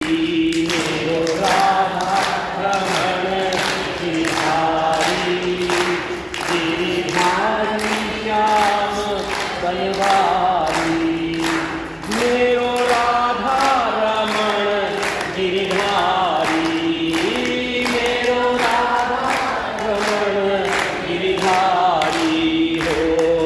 मेरो राधा रमण गिरधारी, गिरधारी श्याम बनवारी। मेरो राधा रमण गिरधारी, मेरो राधा रमण गिरधारी हो,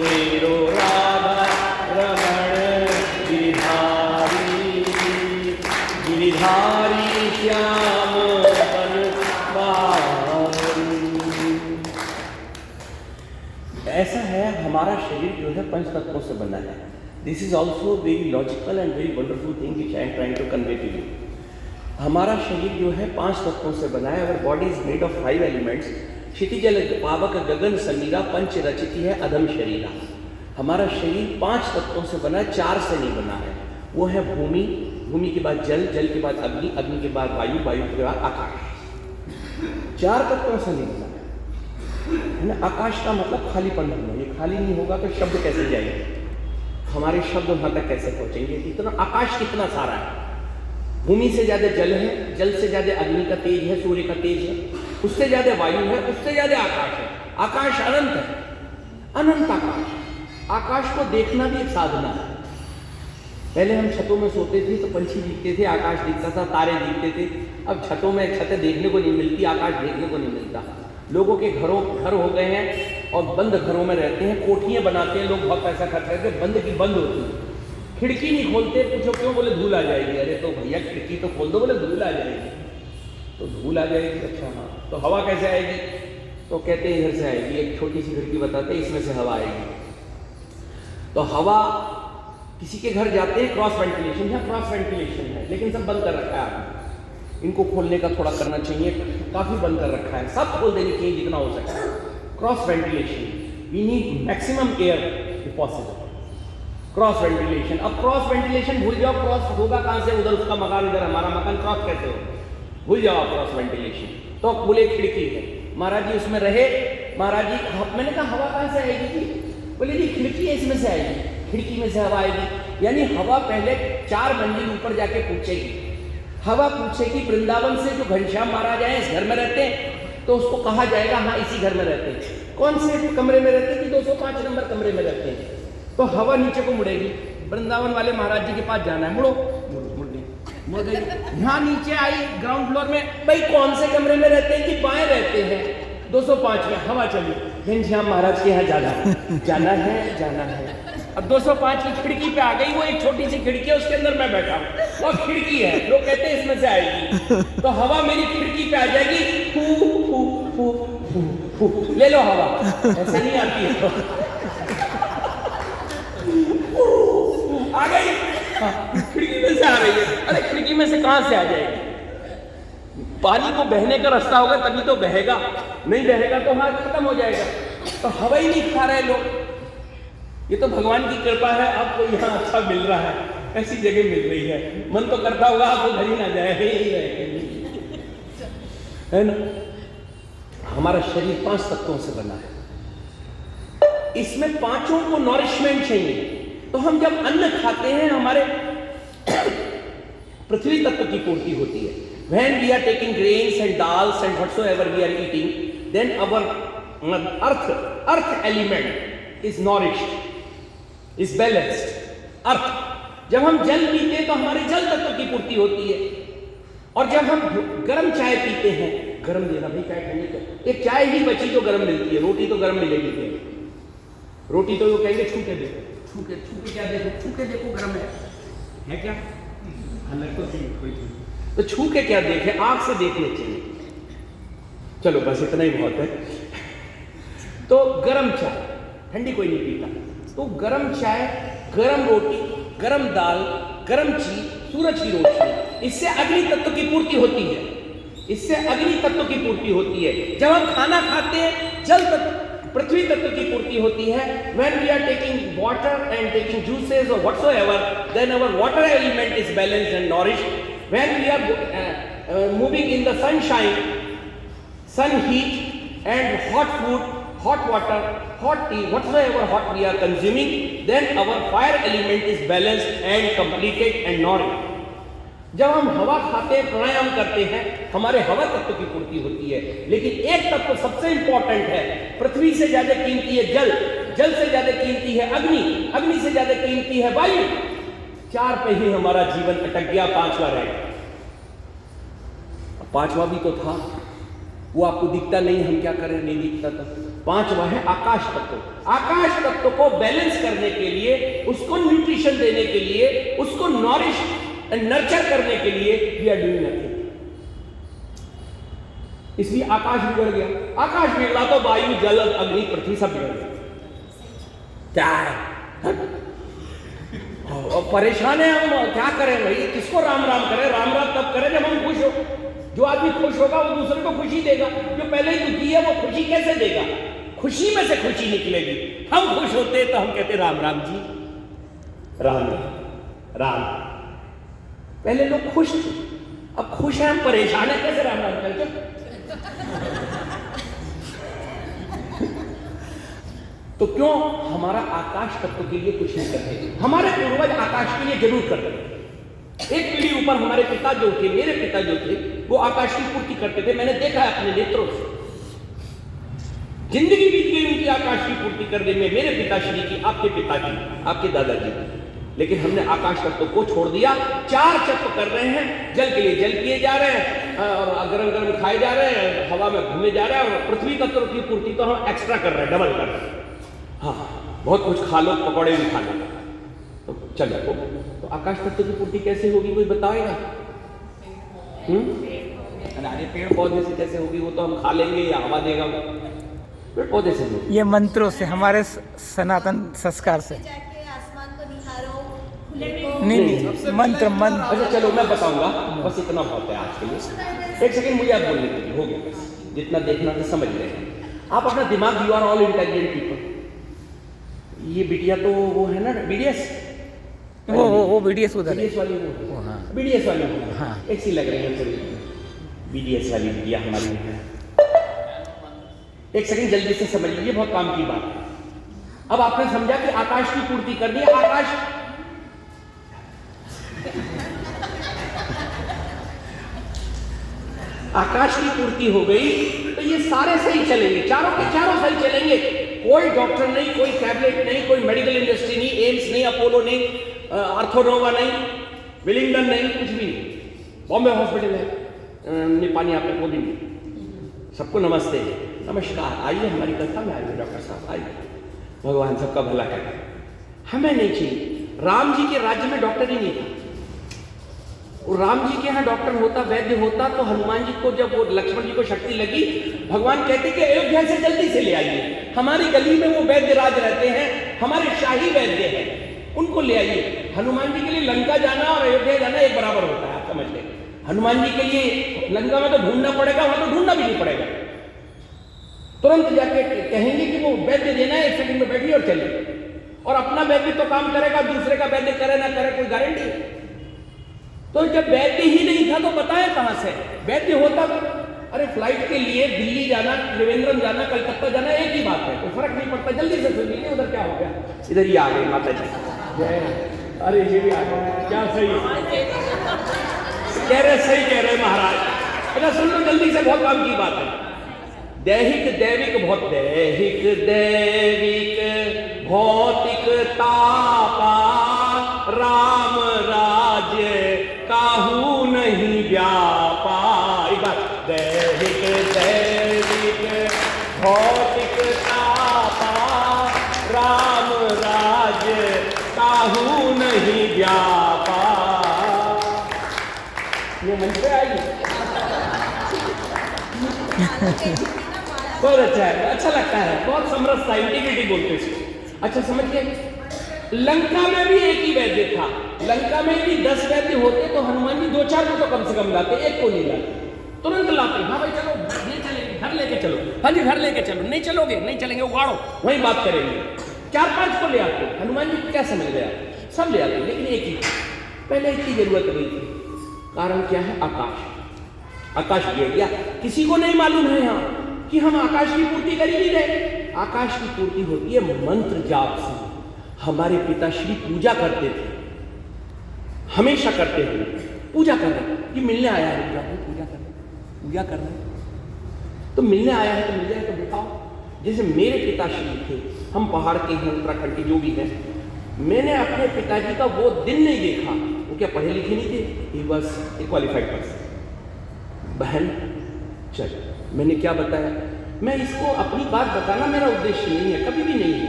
मेरो राधा रमण गिरधारी, गिरधारी श्याम बनवारी। ऐसा है हमारा शरीर जो है पंच तत्वों से बना है। This is also very logical and very wonderful thing which I am trying to convey to you. हमारा शरीर जो है पांच तत्वों से बना है। Our body is made of 5 elements. क्षितिजल पावक गगन समीरा पंच रचिति है अधम शरीरा। हमारा शरीर 5 तत्वों से बना है, 4 से नहीं बना है। वो है भूमि, भूमि के बाद जल, जल के बाद अग्नि, अग्नि के बाद वायु, वायु के बाद आकाश। 4 तत्वों से नहीं बना है ना। आकाश का मतलब खालीपन होना। ये खाली नहीं होगा तो शब्द कैसे जाएंगे, हमारे शब्द वहां तक कैसे पहुंचेंगे। इतना आकाश कितना सारा है। भूमि से ज्यादा जल है, जल से ज्यादा अग्नि का तेज है, सूर्य का तेज है, उससे ज्यादा वायु है, उससे ज्यादा आकाश है। आकाश अनंत है, अनंत आकाश। आकाश को देखना भी एक साधना है। पहले हम छतों में सोते थे तो पंछी दिखते थे, आकाश दिखता था, तारे दिखते थे। अब छतों में छतें देखने को नहीं मिलती, आकाश देखने को नहीं मिलता। लोगों के घर हो गए हैं और बंद घरों में रहते हैं, कोठियां बनाते हैं लोग, बहुत पैसा खर्च करके, बंद की बंद होती है। खिड़की नहीं खोलते, पूछो क्यों, बोले धूल आ जाएगी। अरे तो भैया खिड़की तो खोल दो, बोले धूल आ जाएगी। तो धूल आ जाएगी, अच्छा हाँ। तो हवा कैसे आएगी, तो कहते हैं इधर से आएगी। एक छोटी सी खिड़की बताते हैं, इसमें से हवा आएगी। तो हवा किसी के घर जाते हैं, क्रॉस वेंटिलेशन है, क्रॉस वेंटिलेशन है, लेकिन सब बंद कर रखा है आपने। इनको खोलने का थोड़ा करना चाहिए, काफी बंद कर रखा है, सब खोल देनी चाहिए जितना हो सके। Cross ventilation, we need maximum air if possible. Cross ventilation, अब क्रॉस वेंटिलेशन भूल जाओ, क्रॉस होगा कहां से, उधर उसका मकान, इधर हमारा मकान, क्रॉस कैसे हो, भूल जाओ क्रॉस वेंटिलेशन। तो बोले खिड़की है, महाराज जी उसमें रहे। महाराज जी, मैंने कहा हवा कहां से आएगी जी, बोले जी खिड़की है, इसमें से आएगी, खिड़की में से हवा आएगी। यानी हवा पहले 4 मंजिल ऊपर जाके पूछेगी। हवा पूछेगी वृंदावन से जो घनश्याम महाराज आए इस घर में रहते हैं, तो उसको कहा जाएगा हाँ इसी घर में रहते हैं। कौन से कमरे में रहते हैं कि 205 नंबर कमरे में रहते हैं। तो हवा नीचे को मुड़ेगी, वृंदावन वाले महाराज जी के पास जाना है, मुड़ो, मुड़ गई। यहाँ नीचे आई ग्राउंड फ्लोर में, भाई कौन से कमरे में रहते हैं कि बाएं रहते हैं, 205 में। हवा चली, घनश्याम महाराज के यहाँ जाना है, जाना है, जाना है। अब 205 की खिड़की पे आ गई, वो एक छोटी सी खिड़की है, उसके अंदर मैं बैठा हूँ, और खिड़की है, लोग कहते हैं इसमें से आएगी। तो हवा मेरी खिड़की पे आ जाएगी, फू फू फू फू फू, ले लो हवा। ऐसे नहीं आती है, आ गई, खिड़की में से आ रही है। अरे खिड़की में से कहां से आ जाएगी, पानी को बहने का रास्ता होगा तभी तो बहेगा, नहीं बहेगा तो वहां खत्म हो जाएगा। तो हवा ही नहीं खा रहे लोग। ये तो भगवान की कृपा है, आपको यहाँ अच्छा मिल रहा है, ऐसी जगह मिल रही है। मन तो करता होगा आपको घर ही ना जाए, है ना। हमारा शरीर 5 तत्वों से बना है, इसमें 5 को नॉरिशमेंट चाहिए। तो हम जब अन्न खाते हैं, हमारे पृथ्वी तत्व की पूर्ति होती है। When we are taking grains and dals and whatsoever we are eating, then our earth element is nourished, is balanced. अर्थ, जब हम जल पीते हैं तो हमारे जल तत्व की पूर्ति होती है। और जब हम गर्म चाय पीते हैं, गर्म देना भाई चाय ठंडी कर, एक चाय ही बची जो गर्म मिलती है, रोटी तो गर्म मिलेगी। रोटी तो वो कहेंगे छू के देखो, छू के क्या देखो, छू के देखो गर्म है क्या, तो छू के क्या देखे, आंख से देखने चाहिए। चलो बस इतना ही बहुत है। तो गर्म चाय, ठंडी कोई नहीं पीता, तो गर्म चाय, गर्म रोटी, गर्म दाल, गर्म चीज, सूरज की रोशनी, इससे अग्नि तत्व की पूर्ति होती है, इससे अग्नि तत्व की पूर्ति होती है। जब हम खाना खाते हैं, जल तत्व, पृथ्वी तत्व की पूर्ति होती है। When we are taking water and taking juices or whatsoever, then our water element is balanced and nourished. When we are moving in the sunshine, sun heat and hot food, hot water, hot tea, whatsoever hot we are consuming, then our fire element is balanced and completed and nourished. जब हम हवा खाते हैं, प्राणायाम करते हैं, हमारे हवा तत्व की पूर्ति होती है। लेकिन एक तत्व सबसे इंपॉर्टेंट है, पृथ्वी से ज्यादा कीमती है जल, जल से ज्यादा कीमती है अग्नि, अग्नि से ज्यादा कीमती है वायु। 4 पे ही हमारा जीवन अटक गया, 5वां रह गया। 5वां भी तो था, वो आपको दिखता नहीं, हम क्या करें, नहीं दिखता था। 5वां है आकाश तत्व। आकाश तत्व को बैलेंस करने के लिए, उसको न्यूट्रिशन देने के लिए, उसको नॉरिश नर्चर करने के लिए वी आर डूइंग नथिंग। इसलिए आकाश बिगड़ गया। आकाश बिगड़ा तो वायु, जल, अग्नि, पृथ्वी सब बिगड़ गया। क्या है, और परेशान है हम, क्या करें भाई, किसको राम राम करें? राम राम तब करें जब हम खुश हो। जो आदमी खुश होगा वो दूसरे को खुशी देगा, जो पहले ही दुखी है वो खुशी कैसे देगा? खुशी में से खुशी निकलेगी। हम खुश होते तो हम कहते राम राम जी, राम राम। पहले लोग खुश थे, अब खुश है, हम परेशान है, कैसे राम राम करके? तो क्यों हमारा आकाश तत्व के लिए कुछ नहीं करते? हमारे पूर्वज आकाश के लिए जरूर करते। एक पीढ़ी ऊपर हमारे पिता जो थे, मेरे पिता जो थे, वो आकाश की पूर्ति करते थे। मैंने देखा है अपने नेत्रों से, जिंदगी बीत गई उनकी आकाश की पूर्ति करने में, मेरे पिताश्री की, आपके पिता की, आपके दादाजी की। लेकिन हमने आकाश तत्व को छोड़ दिया। 4 चक्र कर रहे हैं, जल के लिए जल पिए जा रहे हैं, और गरम गरम खाए जा रहे हैं, हवा में घूमे जा रहे हैं, और पृथ्वी तत्व की पूर्ति तो हम एक्स्ट्रा कर रहे हैं, डबल कर रहे हैं। हाँ, बहुत कुछ खा लो, पकौड़े भी खा लो, तो चलो। तो आकाश तत्व की पूर्ति कैसे होगी, कोई बताएगा? अरे पेड़ पौधे से कैसे होगी? वो तो हम खा लेंगे या हवा देगा, पेड़ पौधे से नहीं। ये मंत्रों से, हमारे सनातन संस्कार से। नहीं, मंत्र। अच्छा चलो मैं बताऊंगा, बस इतना बहुत है आज के लिए। 1 सेकंड मुझे आप बोलने दीजिए, हो गया बस, जितना देखना था समझ रहे हैं आप। अपना दिमाग, you are all intelligent people. ये बिटिया तो वो है ना BDS, वो BDS उधर, BDS वाली वो, हाँ BDS वाली वो, हाँ ऐसी लग रही है थोड़ी BDS वाली बिटिया हमारी है। 1 सेकंड जल्दी से समझ लीजिए, बहुत काम की बात है। अब आपने समझा कि आकाश की पूर्ति करनी है। आकाश की पूर्ति हो गई तो ये सारे सही चलेंगे, चारों के चारों सही चलेंगे। कोई डॉक्टर नहीं, कोई टैबलेट नहीं, कोई मेडिकल इंडस्ट्री नहीं, एम्स नहीं, अपोलो नहीं, अर्थोनोवा नहीं, विलिंगडन नहीं, कुछ भी नहीं। बॉम्बे हॉस्पिटल है, निपानी आप को भी नहीं। सबको नमस्ते, नमस्कार, आइए हमारी कथा में आइए डॉक्टर साहब, आइए, भगवान सबका भला करे। हमें नहीं चाहिए। राम जी के राज्य में डॉक्टर ही नहीं था। और राम जी के यहाँ डॉक्टर होता, वैद्य होता, तो हनुमान जी को जब वो लक्ष्मण जी को शक्ति लगी, भगवान कहते कि अयोध्या से जल्दी से ले आइए, हमारी गली में वो वैद्य राज रहते हैं, हमारे शाही वैद्य हैं, उनको ले आइए। हनुमान जी के लिए लंका जाना और अयोध्या जाना एक बराबर होता है, आप समझ लें। हनुमान जी के लिए लंका में तो ढूंढना पड़ेगा, वहां तो ढूंढना भी नहीं पड़ेगा, तुरंत जाके कहेंगे कि वो वैद्य देना है, 1 सेकंड में बैठिए और चलिए। और अपना वैद्य तो काम करेगा, दूसरे का वैद्य करे ना करे कोई गारंटी है? तो जब वैद्य ही नहीं था तो बताया कहां से वैद्य होता? अरे फ्लाइट के लिए दिल्ली जाना, त्रिवेंद्रम जाना, कलकत्ता जाना एक ही बात है, कोई फर्क नहीं पड़ता। जल्दी से सुन लीजिए, उधर क्या हो गया, इधर ही आ गई माता जी, जय। अरे ये भी आ गए, क्या सही कह रहे, सही कह रहे महाराज। अच्छा सुन लो जल्दी से, बहुत काम की बात है। दैहिक दैविक बहुत, दैहिक दैविक भौतिक तापा, राम राज्य काहू नहीं व्यापा। दैहिक दैविक भौतिक तापा, राम राज्य काहू नहीं व्यापा। ये मंत्र आई बहुत अच्छा है, अच्छा लगता है, बहुत समरसता, इंटीग्रिटी बोलते इसको। अच्छा समझिए, लंका में भी एक ही वैद्य था। लंका में भी 10 वैद्य होते तो हनुमान जी 2-4 को तो कम से कम लाते, एक को नहीं लाते, तुरंत लाते। हाँ भाई चलो, नहीं चलेंगे, घर लेके चलो, हाँ जी घर लेके चलो, नहीं चलोगे, नहीं चलेंगे, उगाड़ो, वही बात करेंगे। 4-5 को ले आते। हनुमान जी क्या समझ गया, सब ले आते, लेकिन एक ही, पहले इतनी जरूरत नहीं थी। कारण क्या है? आकाश। आकाश गिर गया, किसी को नहीं मालूम है यहाँ कि हम आकाश की पूर्ति कर ही नहीं रहे। आकाश की पूर्ति होती है मंत्र जाप से। हमारे पिताश्री पूजा करते थे, हमेशा करते हुए, पूजा कर रहे हैं, ये मिलने आया है, पूजा कर रहे हैं। तो मिलने आया है तो मिल जाए तो बताओ। जैसे मेरे पिताश्री थे, हम पहाड़ के हैं, उत्तराखंड के जो भी हैं, मैंने अपने पिताजी का वो दिन नहीं देखा। वो क्या पढ़े लिखे नहीं थे, he was a qualified person. बहन चल, मैंने क्या बताया, मैं इसको अपनी बात बताना मेरा उद्देश्य नहीं है, कभी भी नहीं है,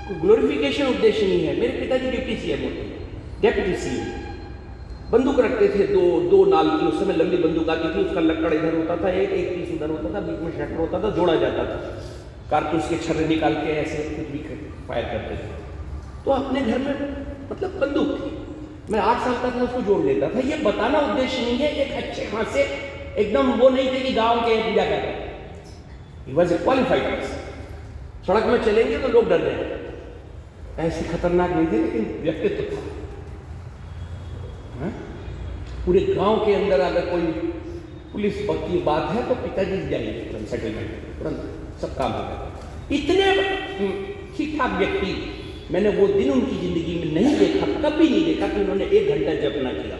कोई ग्लोरिफिकेशन उद्देश्य नहीं है। मेरे पिताजी डिप्टी सीएम होते, डेप्यूटी सीएम, बंदूक रखते थे, दो नाल की, उस समय लंबी बंदूक आती थी, उसका लक्कड़ इधर होता था, एक पीस उधर होता था, बीच में शटर होता था, जोड़ा जाता था, कारतूस के छर्रे निकाल के ऐसे कुछ भी फायर करते थे। तो अपने घर में मतलब बंदूक थी, मैं 8 साल तक उसको जोड़ लेता था। ये बताना उद्देश्य नहीं है, एक अच्छे खासे एकदम वो नहीं थे कि गाँव के पूजा कर रहे, he was a qualified person. सड़क में चलेंगे तो लोग डर जाएंगे, ऐसे खतरनाक नहीं थे, लेकिन व्यक्तित्व था। पूरे गांव के अंदर अगर कोई पुलिस की बात है तो पिताजी जाइए तुरंत सेटलमेंट, तुरंत सब काम हो गया। इतने ठीक ठाक व्यक्ति मैंने वो दिन उनकी जिंदगी में नहीं देखा, कभी नहीं देखा कि उन्होंने 1 घंटा जप ना किया।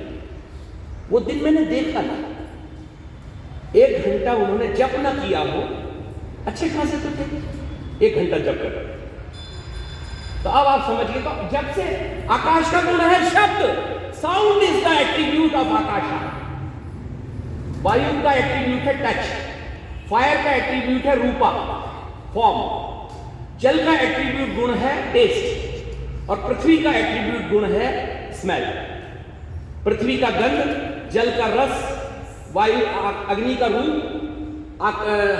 वो दिन मैंने देखा ना, 1 घंटा उन्होंने जप ना किया हो, अच्छे खासे तो थे, 1 घंटा जप कर रहे। तो अब आप समझिए, तो जब से आकाश का गुण है शब्द, sound is the attribute of akasha. वायु का एट्रीब्यूट है टच, फायर का एट्रीब्यूट है रूपा, फॉर्म, जल का एट्रीब्यूट गुण है टेस्ट, और पृथ्वी का एट्रीब्यूट गुण है स्मेल। पृथ्वी का गंध, जल का रस, वायु अग्नि का रूप,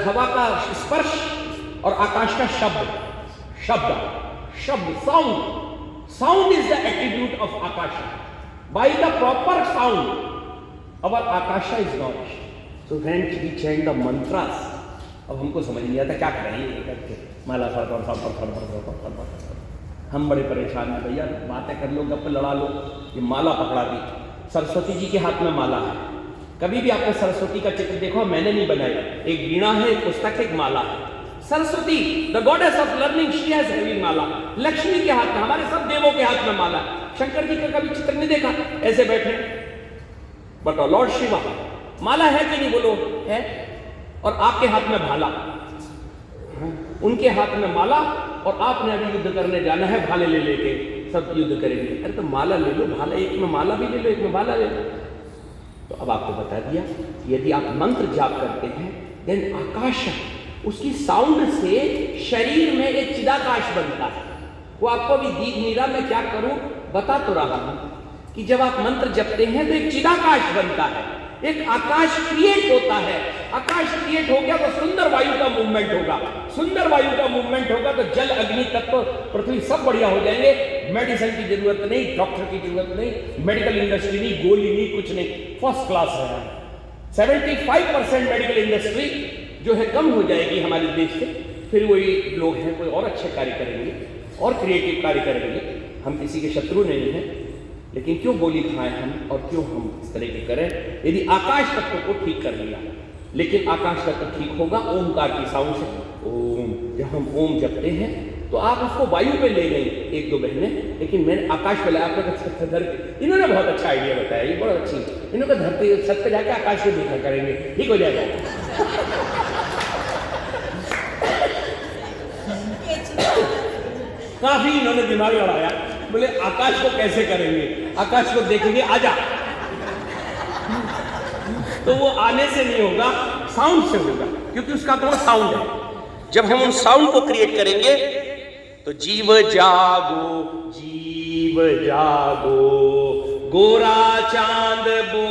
हवा का स्पर्श, और आकाश का शब्द, sound is the attribute of akasha. By the proper sound, our akasha is nourished. So when we chant the mantras, अब हमको समझ नहीं आता क्या करें ये करके, माला फर हम बड़े परेशान हैं भैया। बातें कर लो, गप लड़ा लो, ये माला पकड़ा दी। सरस्वती जी के हाथ में माला है। कभी भी आपने सरस्वती का चित्र देखो, मैंने नहीं बनाया, एक वीणा है, एक पुस्तक, एक माला है। Saraswati the goddess of learning, she has having mala. Lakshmi के हाथ में, हमारे सब देवों के हाथ में माला। शंकर जी का कभी चित्र नहीं देखा, ऐसे बैठे, बट लॉर्ड शिवा माला है कि नहीं बोलो, है। और आपके हाथ में भाला, उनके हाथ में माला, और आपने अभी युद्ध करने जाना है, भाले ले लेके सब युद्ध करेंगे। अरे तो माला ले लो, भाला, एक में माला भी ले लो, एक में भाला ले लो। तो अब आपको बता दिया, यदि आप मंत्र जाप करते हैं, देन आकाश, उसकी साउंड से शरीर में एक चिदाकाश बनता है। वो आपको भी दिख नहीं रहा, मैं क्या करूं, बता तो रहा हूं कि जब आप मंत्र जपते हैं तो एक चिदाकाश बनता है, एक आकाश क्रिएट होता है। आकाश क्रिएट हो गया तो सुंदर वायु का मूवमेंट होगा, सुंदर वायु का मूवमेंट होगा तो जल, अग्नि, तत्व, पृथ्वी सब बढ़िया हो जाएंगे। मेडिसिन की जरूरत नहीं, डॉक्टर की जरूरत नहीं, मेडिकल इंडस्ट्री नहीं, गोली नहीं, कुछ नहीं, फर्स्ट क्लास है। 75% मेडिकल इंडस्ट्री जो है कम हो जाएगी हमारे देश से, फिर वही लोग हैं कोई और अच्छे कार्य करेंगे और क्रिएटिव कार्य करेंगे। हम किसी के शत्रु नहीं हैं, लेकिन क्यों गोली खाएं हम, और क्यों हम इस तरह के करें। यदि आकाश तत्व को ठीक कर लिया, लेकिन आकाश तत्व ठीक होगा ओमकार की साउंड से। ओम, जब हम ओम जपते हैं तो आप उसको वायु पे ले गए 1-2 बहनें, लेकिन मैंने आकाश पे लाया। आपने धरती, इन्होंने बहुत अच्छा आइडिया बताया, ये बहुत अच्छी, इन्होंने धरती छत पे जाके आकाश को देखा करेंगे, ठीक हो जाएगा। काफी इन्होंने दिमाग लड़ाया, बोले आकाश को कैसे करेंगे, आकाश को देखेंगे, आजा। तो वो आने से नहीं होगा, साउंड से होगा, क्योंकि उसका तो साउंड है। जब हम उन साउंड को क्रिएट करेंगे तो जीव जागो, जीव जागो, गोरा चांद बो।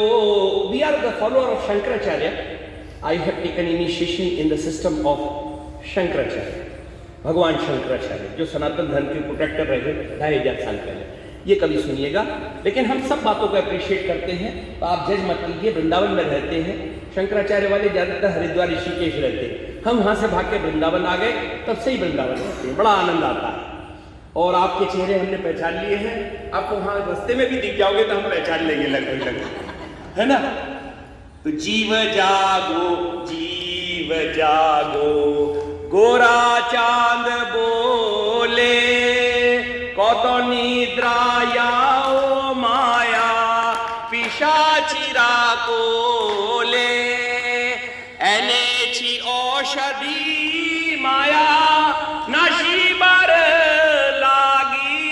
We are the follower of Shankaracharya. I have taken initiation in the system of Shankaracharya, भगवान शंकराचार्य, जो सनातन धर्म के प्रोटेक्टर रहे 2500 साल पहले। ये कभी सुनिएगा, लेकिन हम सब बातों को अप्रिशिएट करते हैं, तो आप जज मत कीजिए। वृंदावन में रहते हैं शंकराचार्य वाले, ज्यादातर हरिद्वार ऋषिकेश रहते हैं। हम वहां से भाग के वृंदावन आ गए, तब से ही वृंदावन रहते हैं, बड़ा आनंद आता है। और आपके चेहरे हमने पहचान लिए हैं, आपको वहां रास्ते में भी दिख जाओगे तो हम पहचान लेंगे लगभग, है ना। तो जीव जागो, जीव जागो, गोरा चांद बोले, कौतो निद्राया ओ माया पिशाची औषधि माया नशीबर लागी,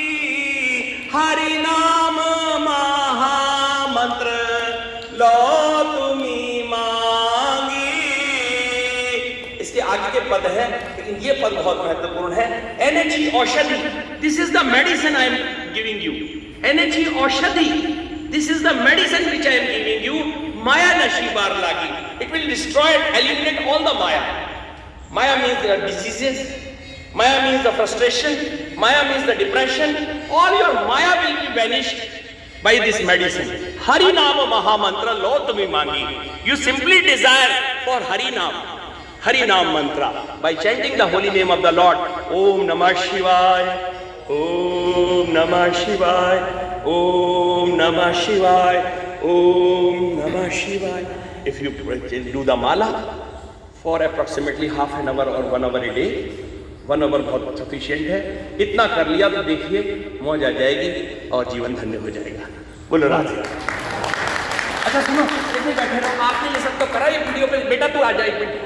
हरि नाम महामंत्र लो तुम्ही मांगी। इसके आगे के पद है, लेकिन ये पद बहुत महत्वपूर्ण है। एनर्जी औषधि, this is the medicine I am giving you. Energy औषधि, this is the medicine which I am giving you. Maya nashibar lagi, it will destroy and eliminate all the maya. Maya means the diseases, maya means the frustration, maya means the depression. All your maya will be vanished by this medicine. Hari Naam Mahamantra lo tumi mangi. You simply desire for Hari Naam, Hari Naam mantra by chanting the holy name of the Lord. Om Namah Shivaya, Om Namah Shivaya, Om Namah Shivaya, Om Namah Shivaya. If you do the mala for approximately half an hour or 1 hour a day, 1 hour बहुत sufficient है। इतना कर लिया तो देखिए मौज आ जाएगी और जीवन धन्य हो जाएगा। बोलो राधे। अच्छा सुनो, इतने बैठे रहो, आपने ये सब तो करा ये वीडियो पे। बेटा तू आ जा एक मिनट।